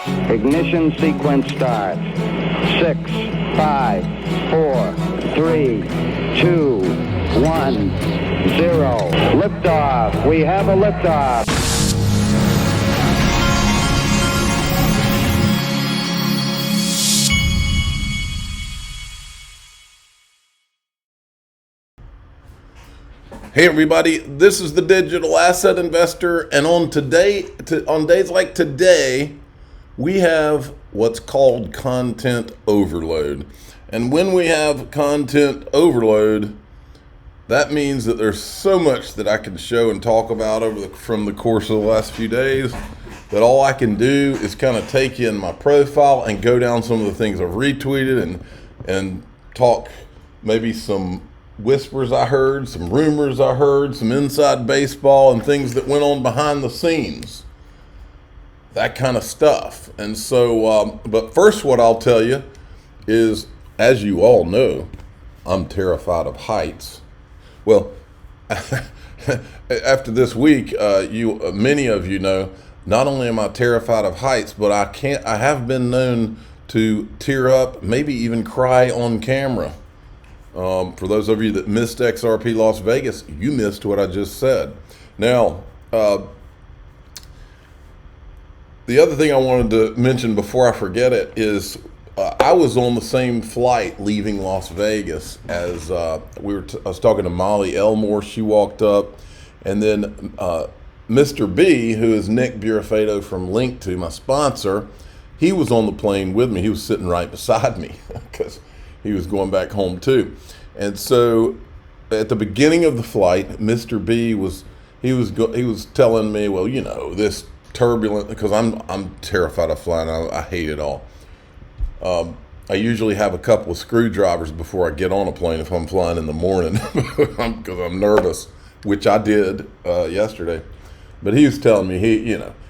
Ignition sequence start. 6, 5, 4, 3, 2, 1, 0. Liftoff. We have a liftoff. Hey everybody, this is the Digital Asset Investor, and on days like today, we have what's called content overload. And when we have content overload, that means that there's so much that I can show and talk about from the course of the last few days that all I can do is kind of take in my profile and go down some of the things I've retweeted and talk maybe some whispers I heard, some rumors I heard, some inside baseball and things that went on behind the scenes. That kind of stuff. And so, but first what I'll tell you is, as you all know, I'm terrified of heights. Well, after this week, many of you know, not only am I terrified of heights, but I have been known to tear up, maybe even cry on camera. For those of you that missed XRP Las Vegas, you missed what I just said. Now, the other thing I wanted to mention before I forget it is I was on the same flight leaving Las Vegas as I was talking to Molly Elmore. She walked up, and then Mr. B, who is Nick Burafedo from Link2, my sponsor, he was on the plane with me. He was sitting right beside me because he was going back home too. And so at the beginning of the flight, Mr. B was telling me, well, you know, this Turbulent, because I'm terrified of flying. I hate it all. I usually have a couple of screwdrivers before I get on a plane if I'm flying in the morning because I'm nervous, which I did yesterday. But he was telling me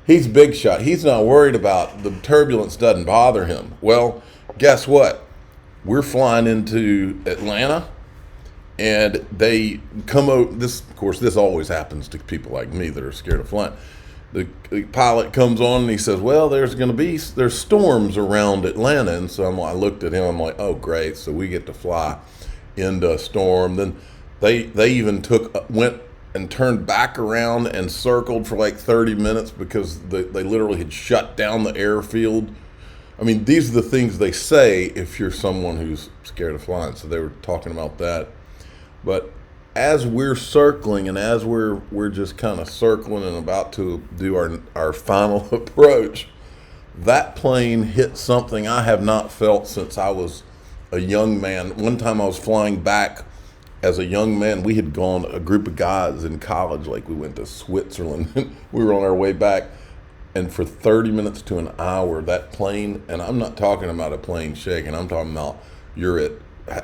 he's big shot. He's not worried about the turbulence, doesn't bother him. Well, guess what? We're flying into Atlanta, and they come over. Of course, this always happens to people like me that are scared of flying. The pilot comes on and he says, "Well, there's storms around Atlanta," and so I looked at him. I'm like, "Oh, great!" So we get to fly into a storm. Then they even went and turned back around and circled for like 30 minutes because they literally had shut down the airfield. I mean, these are the things they say if you're someone who's scared of flying. So they were talking about that. But as we're circling and as we're just kind of circling and about to do our final approach, that plane hit something I have not felt since I was a young man. One time I was flying back as a young man. We had gone, a group of guys in college, like we went to Switzerland. We were on our way back. And for 30 minutes to an hour, that plane, and I'm not talking about a plane shaking, I'm talking about you're at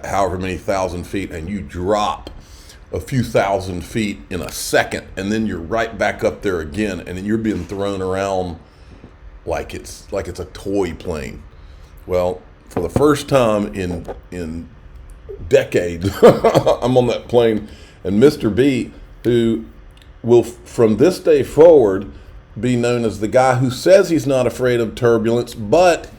however many thousand feet and you drop a few thousand feet in a second, and then you're right back up there again, and then you're being thrown around like it's a toy plane. Well, for the first time in decades, I'm on that plane, and Mr. B, who will from this day forward be known as the guy who says he's not afraid of turbulence, but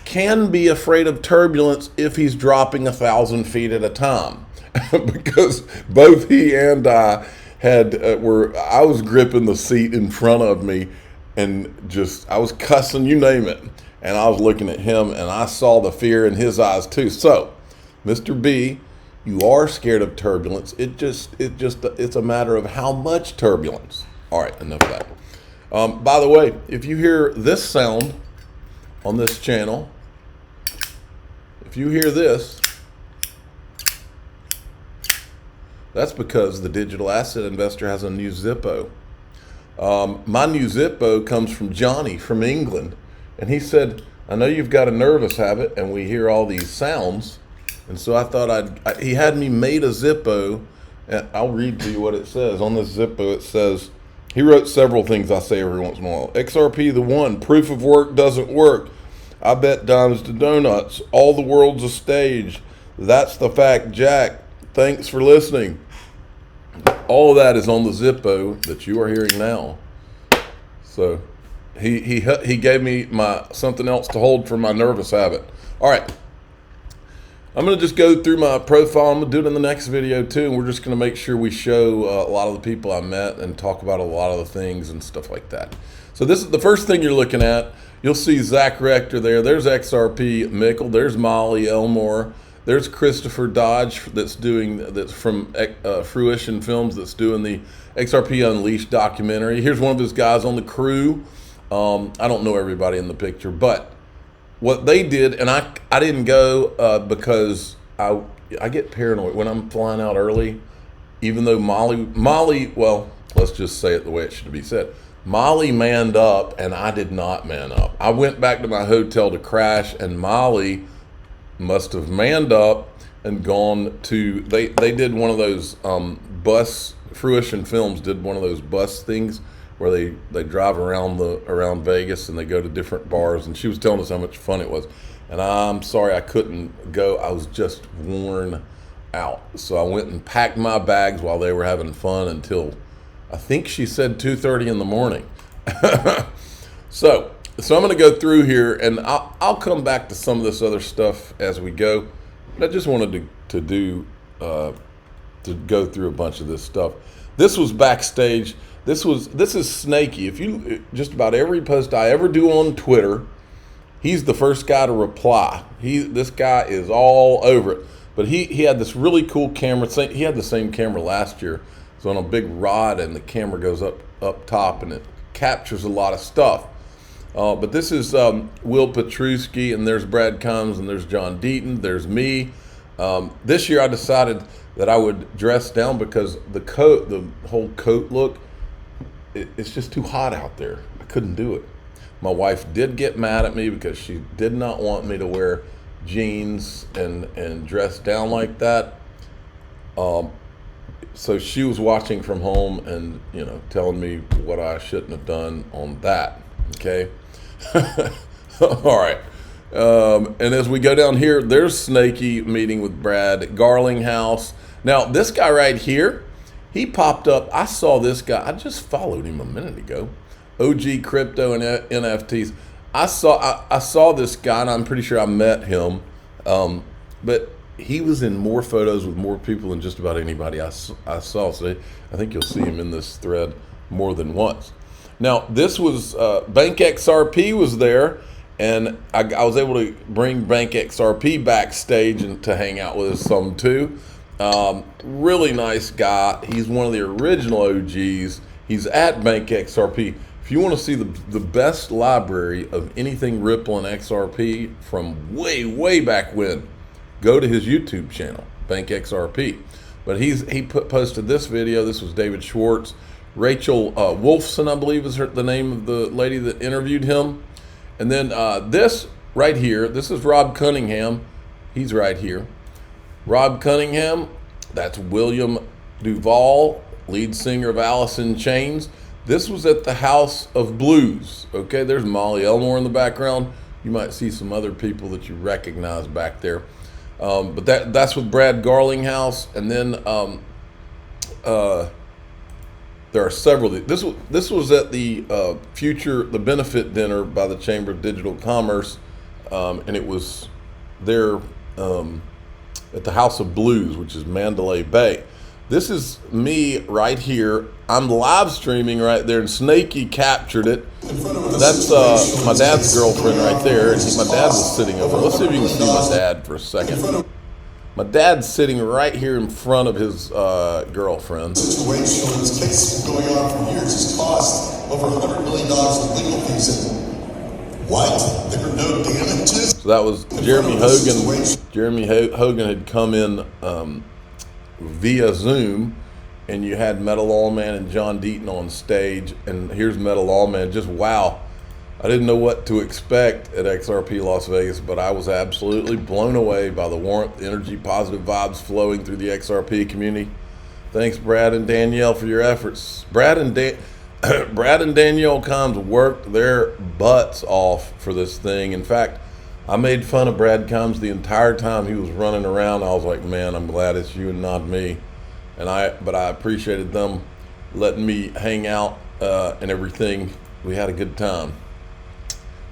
can be afraid of turbulence if he's dropping 1,000 feet at a time. Because both he and I I was gripping the seat in front of me and I was cussing, you name it. And I was looking at him and I saw the fear in his eyes too. So, Mr. B, you are scared of turbulence. It's a matter of how much turbulence. All right, enough of that. By the way, if you hear this sound on this channel, if you hear this, that's because the Digital Asset Investor has a new Zippo. My new Zippo comes from Johnny from England, and he said, "I know you've got a nervous habit, and we hear all these sounds," and so I thought he had me made a Zippo, and I'll read to you what it says. On this Zippo, it says, he wrote several things I say every once in a while. XRP the one, proof of work doesn't work. I bet dimes to donuts. All the world's a stage. That's the fact, Jack. Thanks for listening. All of that is on the Zippo that you are hearing now. So He gave me my something else to hold for my nervous habit. All right. I'm going to just go through my profile. I'm going to do it in the next video too, and we're just going to make sure we show a lot of the people I met and talk about a lot of the things and stuff like that. So this is the first thing you're looking at. You'll see Zach Rector there. There's XRP Mickle. There's Molly Elmore. There's Christopher Dodge that's from Fruition Films that's doing the XRP Unleashed documentary. Here's one of his guys on the crew. I don't know everybody in the picture, but what they did, and I didn't go because I get paranoid when I'm flying out early, even though Molly, well, let's just say it the way it should be said. Molly manned up and I did not man up. I went back to my hotel to crash, and Molly must have manned up and gone to, they did one of those Fruition Films did one of those bus things where they drive around Vegas and they go to different bars, and she was telling us how much fun it was. And I'm sorry I couldn't go. I was just worn out. So I went and packed my bags while they were having fun until I think she said 2:30 in the morning. So I'm going to go through here, and I'll come back to some of this other stuff as we go. But I just wanted to go through a bunch of this stuff. This was backstage. This is Snaky. If you just about every post I ever do on Twitter, he's the first guy to reply. This guy is all over it. But he had this really cool camera. He had the same camera last year. It's on a big rod, and the camera goes up top, and it captures a lot of stuff. But this is Will Petruski, and there's Brad Combs, and there's John Deaton, there's me. This year I decided that I would dress down because the whole coat look, it's just too hot out there. I couldn't do it. My wife did get mad at me because she did not want me to wear jeans and dress down like that. So she was watching from home and, telling me what I shouldn't have done on that. Okay. All right. And as we go down here, there's Snaky meeting with Brad Garlinghouse. Now, this guy right here, he popped up. I saw this guy. I just followed him a minute ago. OG Crypto and NFTs. I saw this guy, and I'm pretty sure I met him. But he was in more photos with more people than just about anybody I saw. So I think you'll see him in this thread more than once. Now, this was Bank XRP was there, and I was able to bring Bank XRP backstage and to hang out with us some too. Really nice guy. He's one of the original OGs. He's at Bank XRP. If you want to see the best library of anything Ripple and XRP from way back when, go to his YouTube channel, Bank XRP. But he posted this video. This was David Schwartz. Rachel Wolfson, I believe, is the name of the lady that interviewed him. And then this right here, this is Rob Cunningham. He's right here. Rob Cunningham, that's William Duvall, lead singer of Alice in Chains. This was at the House of Blues. Okay, there's Molly Elmore in the background. You might see some other people that you recognize back there. But that's with Brad Garlinghouse. And then there are several. This was at the the benefit dinner by the Chamber of Digital Commerce, and it was there at the House of Blues, which is Mandalay Bay. This is me right here. I'm live streaming right there, and Snaky captured it. That's my dad's girlfriend right there, and my dad was sitting over. Let's see if you can see my dad for a second. My dad's sitting right here in front of his girlfriend. Situation where this case has been going on for years has cost over $100 million in legal fees. What? There are no damages? So that was Jeremy Hogan. Jeremy Hogan had come in via Zoom, and you had Metal Allman and John Deaton on stage. And here's Metal Allman. Just wow. I didn't know what to expect at XRP Las Vegas, but I was absolutely blown away by the warmth, energy, positive vibes flowing through the XRP community. Thanks, Brad and Danielle, for your efforts. Brad and Danielle Combs worked their butts off for this thing. In fact, I made fun of Brad Combs the entire time he was running around. I was like, man, I'm glad it's you and not me. But I appreciated them letting me hang out and everything. We had a good time.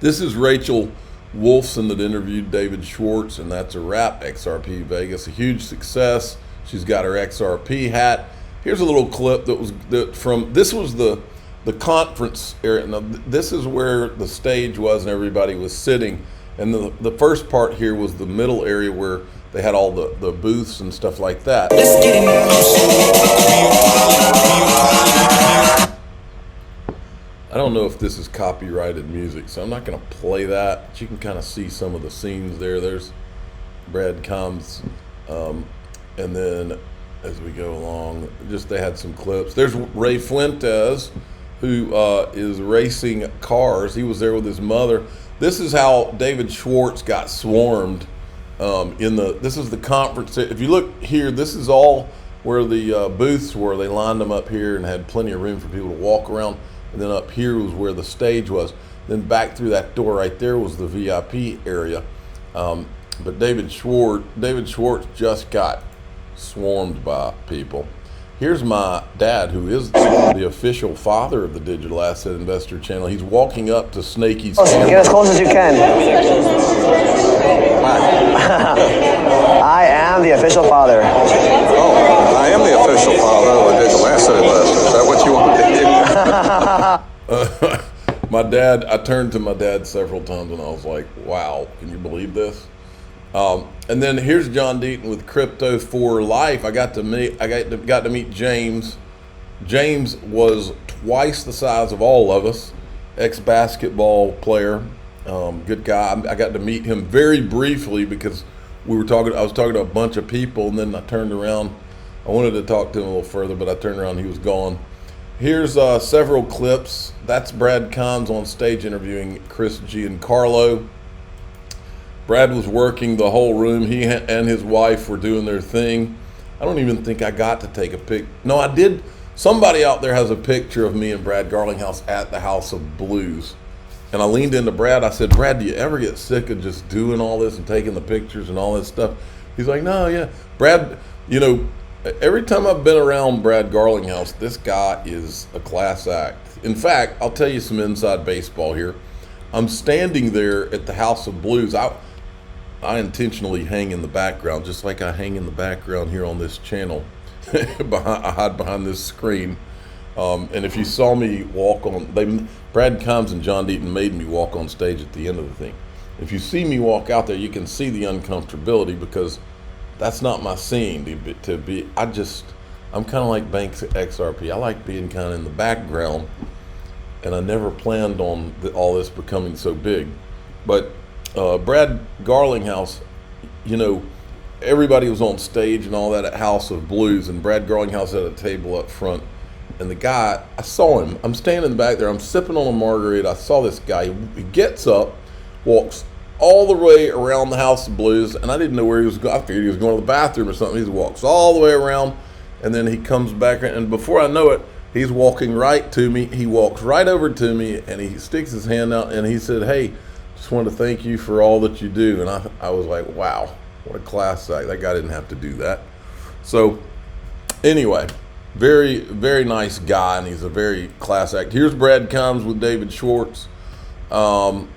This is Rachel Wolfson that interviewed David Schwartz, and that's a wrap. XRP Vegas, a huge success. She's got her XRP hat. Here's a little clip that was this was the conference area. Now, this is where the stage was and everybody was sitting. And the first part here was the middle area where they had all the booths and stuff like that. Let's get it. I don't know if this is copyrighted music, so I'm not going to play that. But you can kind of see some of the scenes there. There's Brad comes, and then as we go along, they had some clips. There's Ray Fuentes, who is racing cars. He was there with his mother. This is how David Schwartz got swarmed. This is the conference. If you look here, this is all where the booths were. They lined them up here and had plenty of room for people to walk around. And then up here was where the stage was. Then back through that door right there was the VIP area. But David Schwartz just got swarmed by people. Here's my dad, who is the official father of the Digital Asset Investor channel. He's walking up to Snakey's camera. Get as close as you can. I am the official father. Oh, I am the official father of the Digital Asset Investor. Is that what you want to do? My dad, I turned to my dad several times and I was like, wow, can you believe this? And then here's John Deaton with Crypto for Life. I got to meet James. James was twice the size of all of us, ex-basketball player, good guy. I got to meet him very briefly because I was talking to a bunch of people, and then I turned around. I wanted to talk to him a little further, but I turned around, he was gone. Here's several clips. That's Brad Kahns on stage interviewing Chris Giancarlo. Brad was working the whole room. He and his wife were doing their thing. I don't even think I got to take a pic. No, I did. Somebody out there has a picture of me and Brad Garlinghouse at the House of Blues. And I leaned into Brad. I said, Brad, do you ever get sick of just doing all this and taking the pictures and all this stuff? He's like, no, yeah. Brad, every time I've been around Brad Garlinghouse, this guy is a class act. In fact, I'll tell you some inside baseball here. I'm standing there at the House of Blues. I intentionally hang in the background, just like I hang in the background here on this channel. I hide behind this screen. And if you saw me walk on, Brad Combs and John Deaton made me walk on stage at the end of the thing. If you see me walk out there, you can see the uncomfortability because that's not my scene I'm kind of like Banks XRP. I like being kind of in the background, and I never planned on all this becoming so big. But Brad Garlinghouse, everybody was on stage and all that at House of Blues, and Brad Garlinghouse had a table up front. And the guy, I saw him. I'm standing back there. I'm sipping on a margarita. I saw this guy. He gets up, walks all the way around the House of Blues, and I didn't know where he was going. I figured he was going to the bathroom or something. He walks all the way around, and then he comes back, and before I know it, he's walking right to me. He walks right over to me, and he sticks his hand out, and he said, hey, just wanted to thank you for all that you do. And I was like, wow, what a class act. That guy didn't have to do that. So anyway, very, very nice guy, and he's a very class act. Here's Brad Combs with David Schwartz. Let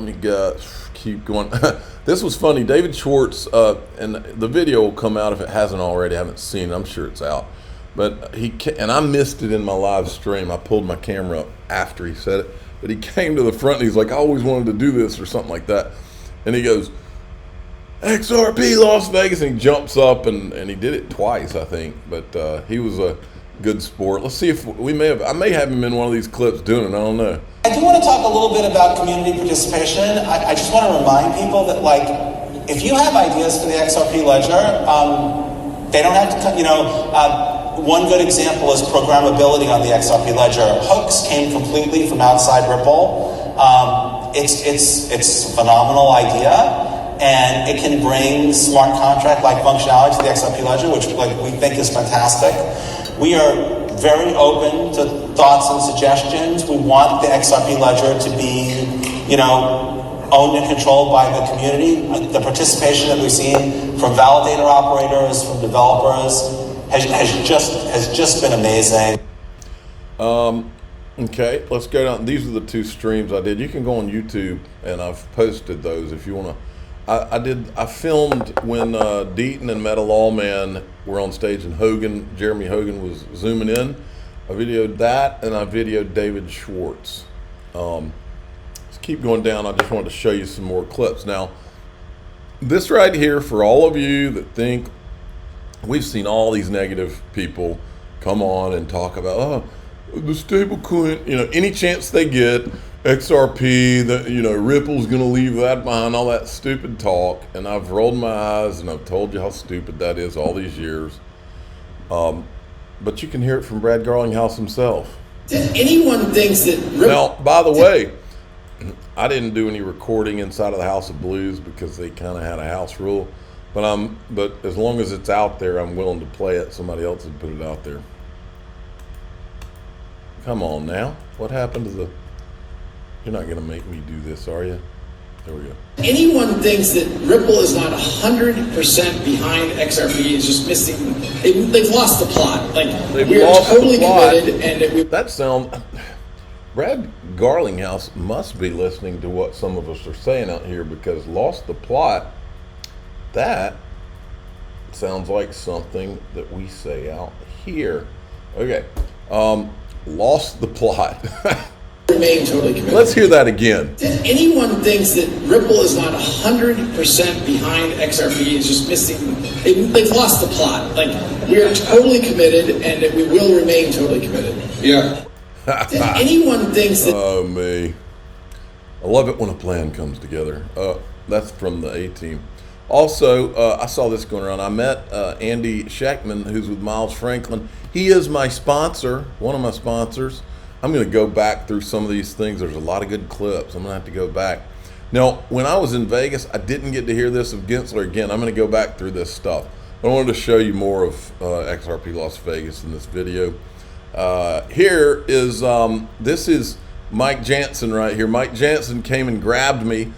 me keep going. This was funny. David Schwartz, and the video will come out if it hasn't already. I haven't seen it. I'm sure it's out. But and I missed it in my live stream. I pulled my camera up after he said it. But he came to the front and he's like, I always wanted to do this or something like that. And he goes, XRP Las Vegas, and he jumps up and he did it twice, I think. But he was a good sport. Let's see if I may have him in one of these clips doing it. I don't know. I do want to talk a little bit about community participation. I just want to remind people that, if you have ideas for the XRP ledger, they don't have to, one good example is programmability on the XRP ledger. Hooks came completely from outside Ripple. It's a phenomenal idea, and it can bring smart contract-like functionality to the XRP ledger, which we think is fantastic. We are very open to thoughts and suggestions. We want the XRP ledger to be, owned and controlled by the community. The participation that we've seen from validator operators, from developers, has just been amazing. Okay, let's go down. These are the two streams I did. You can go on YouTube, and I've posted those if you want to. I filmed when Deaton and Meta Lawman were on stage, and Jeremy Hogan was zooming in. I videoed that, and I videoed David Schwartz. Let's keep going down. I just wanted to show you some more clips. Now, this right here, for all of you that think we've seen all these negative people come on and talk about, the stable coin, any chance they get, XRP, Ripple's going to leave that behind, all that stupid talk. And I've rolled my eyes and I've told you how stupid that is all these years. But you can hear it from Brad Garlinghouse himself. If anyone thinks that Now, by the way, I didn't do any recording inside of the House of Blues because they kind of had a house rule. But as long as it's out there, I'm willing to play it. Somebody else would put it out there. Come on now. What happened to the... You're not going to make me do this, are you? There we go. Anyone thinks that Ripple is not 100% behind XRP is just missing... They've lost the plot. We are totally committed, and that sound... Brad Garlinghouse must be listening to what some of us are saying out here, because lost the plot, that sounds like something that we say out here. Okay. Lost the plot. Remain totally committed. Let's hear that again. If anyone thinks that Ripple is not 100% behind XRP is just missing... They've lost the plot. We are totally committed, and we will remain totally committed. Yeah. If anyone thinks that... Oh, me. I love it when a plan comes together. That's from the A-Team. Also, I saw this going around. I met Andy Scheckman, who's with Miles Franklin. He is my sponsor, one of my sponsors. I'm going to go back through some of these things. There's a lot of good clips. I'm going to have to go back. Now, when I was in Vegas, I didn't get to hear this of Gensler again. I'm going to go back through this stuff. I wanted to show you more of XRP Las Vegas in this video. Here is, this is Mike Jansen right here. Mike Jansen came and grabbed me.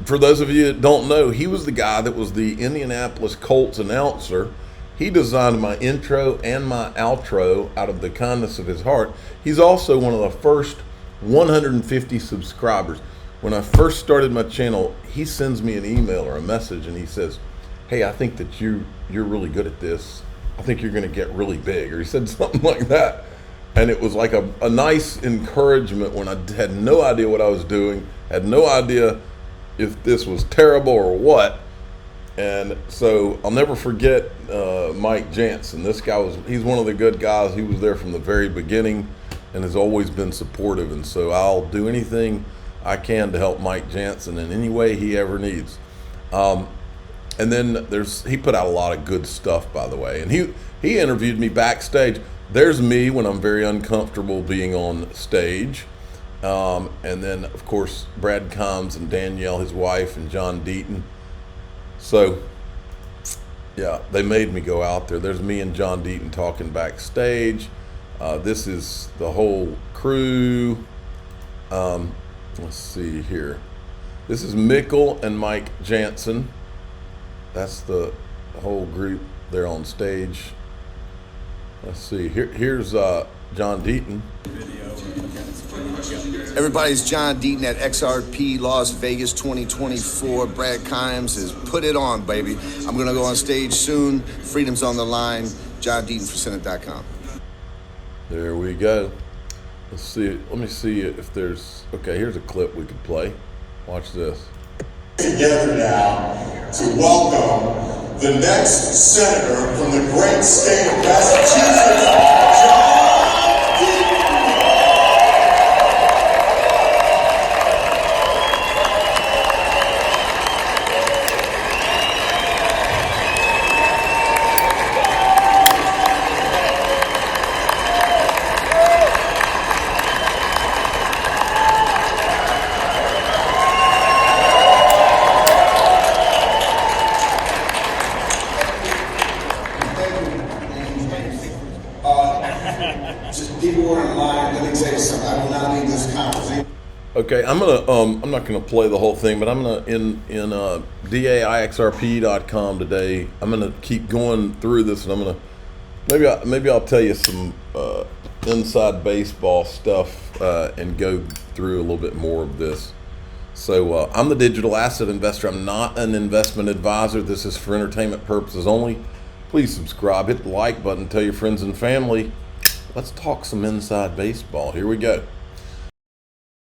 For those of you that don't know, he was the guy that was the Indianapolis Colts announcer. He designed my intro and my outro out of the kindness of his heart. He's also one of the first 150 subscribers. When I first started my channel, he sends me an email or a message and he says, hey, I think that you're really good at this. I think you're going to get really big. Or he said something like that. And it was like a nice encouragement when I had no idea what I was doing, had no idea if this was terrible or what. And so I'll never forget Mike Jansen. This guy he's one of the good guys. He was there from the very beginning and has always been supportive. And so I'll do anything I can to help Mike Jansen in any way he ever needs. And then he put out a lot of good stuff, by the way. And he interviewed me backstage. There's me when I'm very uncomfortable being on stage. And then, of course, Brad Combs and Danielle, his wife, and John Deaton. So, yeah, they made me go out there. There's me and John Deaton talking backstage. This is the whole crew. Let's see here. This is Mikkel and Mike Jansen. That's the whole group there on stage. Let's see. Here's John Deaton. Everybody's John Deaton at XRP Las Vegas 2024. Brad Kimes has put it on, baby. I'm going to go on stage soon. Freedom's on the line. John Deaton for Senate.com. There we go. Let's see. Let me see if there's... Okay, here's a clip we could play. Watch this. Together now to welcome the next senator from the great state of Massachusetts, John Deaton. Okay, I'm not gonna play the whole thing, but I'm gonna in daixrp.com today. I'm gonna keep going through this, and I'm gonna maybe I'll tell you some inside baseball stuff and go through a little bit more of this. So I'm the digital asset investor. I'm not an investment advisor. This is for entertainment purposes only. Please subscribe, hit the like button, tell your friends and family. Let's talk some inside baseball. Here we go.